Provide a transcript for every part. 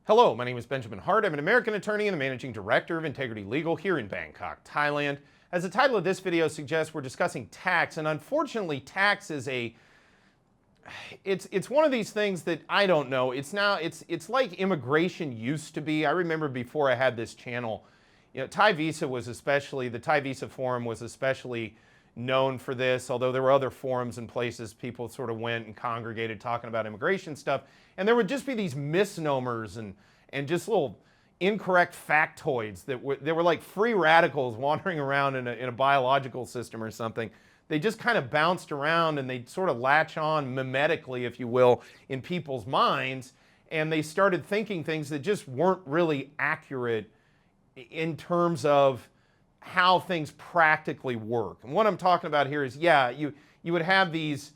Hello, my name is Benjamin Hart. I'm an American attorney and the managing director of Integrity Legal here in Bangkok, Thailand. As the title of this video suggests, we're discussing tax, and unfortunately, tax is it's one of these things that I don't know. It's like immigration used to be. I remember before I had this channel, Thai Visa was the Thai Visa Forum was especially known for this, although there were other forums and places people sort of went and congregated talking about immigration stuff. And there would just be these misnomers and just little incorrect factoids that were like free radicals wandering around in a biological system or something. They just kind of bounced around and they'd sort of latch on mimetically, if you will, in people's minds. And they started thinking things that just weren't really accurate in terms of how things practically work. And what I'm talking about here is, yeah, you would have these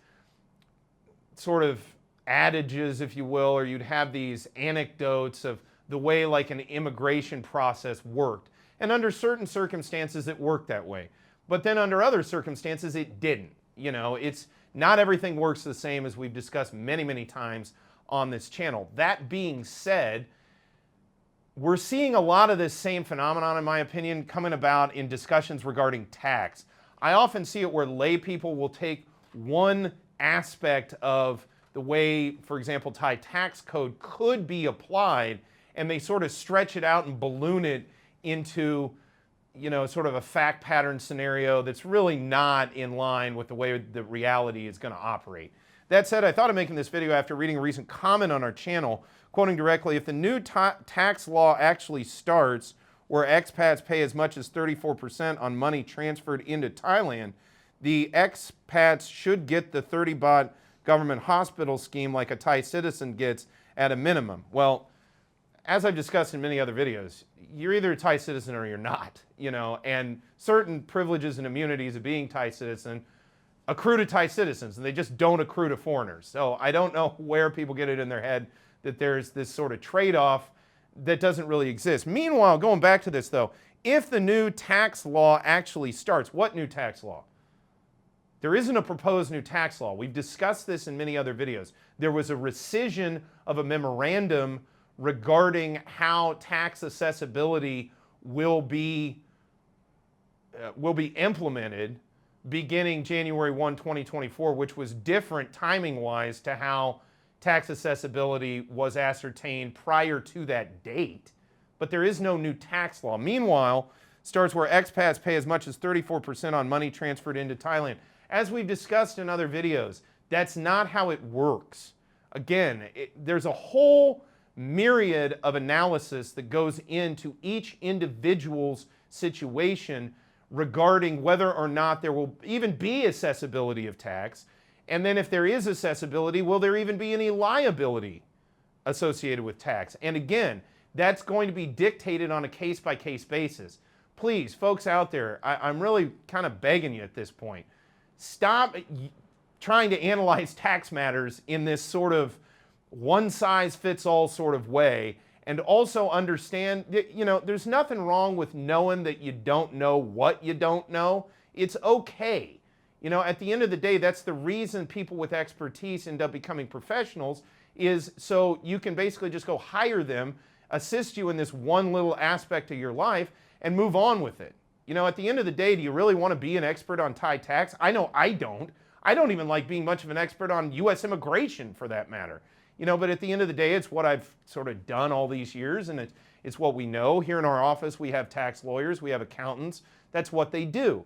sort of adages, if you will, or you'd have these anecdotes of the way like an immigration process worked. And under certain circumstances, it worked that way. But then under other circumstances, it didn't. It's not everything works the same, as we've discussed many, many times on this channel. That being said, we're seeing a lot of this same phenomenon, in my opinion, coming about in discussions regarding tax. I often see it where lay people will take one aspect of the way, for example, Thai tax code could be applied, and they sort of stretch it out and balloon it into, sort of a fact pattern scenario that's really not in line with the way the reality is going to operate. That said, I thought of making this video after reading a recent comment on our channel, quoting directly, if the new tax law actually starts where expats pay as much as 34% on money transferred into Thailand, the expats should get the 30 baht government hospital scheme like a Thai citizen gets at a minimum. Well, as I've discussed in many other videos, you're either a Thai citizen or you're not, and certain privileges and immunities of being Thai citizen accrue to Thai citizens, and they just don't accrue to foreigners. So I don't know where people get it in their head that there's this sort of trade-off that doesn't really exist. Meanwhile, going back to this though, if the new tax law actually starts, what new tax law? There isn't a proposed new tax law. We've discussed this in many other videos. There was a rescission of a memorandum regarding how tax accessibility will be implemented beginning January 1, 2024, which was different timing-wise to how tax accessibility was ascertained prior to that date. But there is no new tax law. Meanwhile, starts where expats pay as much as 34% on money transferred into Thailand. As we've discussed in other videos, that's not how it works. Again, there's a whole myriad of analysis that goes into each individual's situation regarding whether or not there will even be accessibility of tax. And then if there is accessibility, will there even be any liability associated with tax? And again, that's going to be dictated on a case-by-case basis. Please, folks out there, I'm really kind of begging you at this point, stop trying to analyze tax matters in this sort of one-size-fits-all sort of way, and also understand that, there's nothing wrong with knowing that you don't know what you don't know. It's okay. At the end of the day, that's the reason people with expertise end up becoming professionals, is so you can basically just go hire them, assist you in this one little aspect of your life, and move on with it. At the end of the day, do you really want to be an expert on Thai tax? I know I don't. I don't even like being much of an expert on U.S. immigration, for that matter. But at the end of the day, it's what I've sort of done all these years, and it's what we know. Here in our office, we have tax lawyers, we have accountants. That's what they do.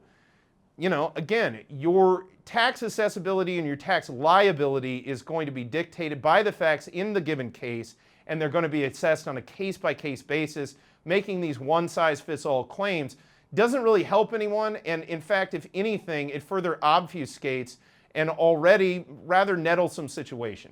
Again, your tax accessibility and your tax liability is going to be dictated by the facts in the given case, and they're going to be assessed on a case-by-case basis. Making these one-size-fits-all claims doesn't really help anyone, and in fact, if anything, it further obfuscates an already rather nettlesome situation.